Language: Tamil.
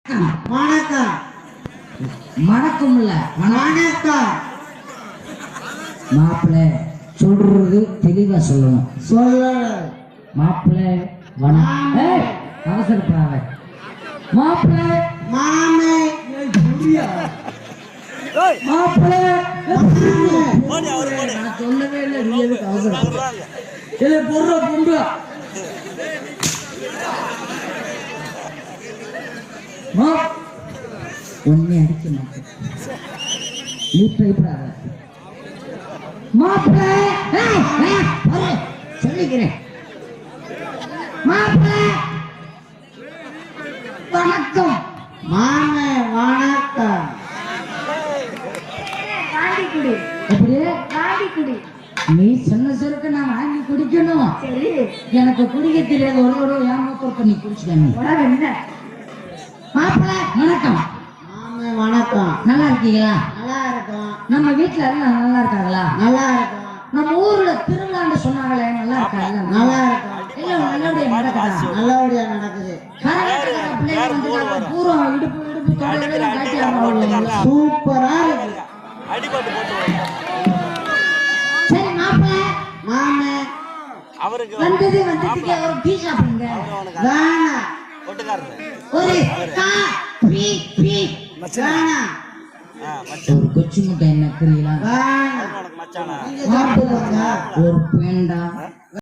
வணக்கம். வணக்கம் இல்ல வணக்கம். மாப்பிள்ளை சொல்றது தெளிவா சொல்லணும். சொல்ல மாப்பிள்ளை வணக்கம். அவசரப்படாத மாப்பிள்ளை. மாமே மாப்பிள்ளை நான் சொல்லவே இல்லை. நீ எதுக்கு அவசரம்? இல்லை பொருள பொருளா ஒன்னே அடிக்க மாட்டேன். நீ பயப்படாத மாப்பிள்ளை. சொல்லிக்கிறேன் மாப்பிள்ளை வணக்கம். மாமே வணக்கம். வாங்கிக்குடி. அப்படியே வாங்கிக்குடி. நீ சொன்ன சொருக்கு நான் வாங்கி குடிக்கணும். சரி. எனக்கு குடிக்க தெரியாது. ஒரு ஏமாத்தோட்ட நீ குடிச்சுக்கணும். உடம்பு என்ன? மாப்பிள்ளை வணக்கம். மாமே வணக்கம். நல்லா இருக்கீங்களா? நல்லா இருக்கும். நம்ம வீட்டுல எல்லாம் நல்லா இருக்காங்களா? நல்லா இருக்கும். நம்ம ஊர்ல திருவிழான்னு சொன்னாங்களே நல்லா இருக்காங்க? நல்லா இருக்கும். இல்ல நல்லபடியா நடக்குதா? நல்லபடியா நடக்குது. கரகாட்டக்கார பிள்ளைங்க வந்து பூரா இடுப்பு இடுப்பு தொடையில காட்டி ஆடுவாங்க. சூப்பரா இருக்கு. சரி மாப்பிள்ளை. மாமே வந்ததுக்கு ஒரு டீ சாப்பிடுங்க. வேணாம். ஒரு காபி பி வேணாம். ஒரு கொச்சு முட்டை என்ன புரியல? வேணாம். ஒரு பேண்டா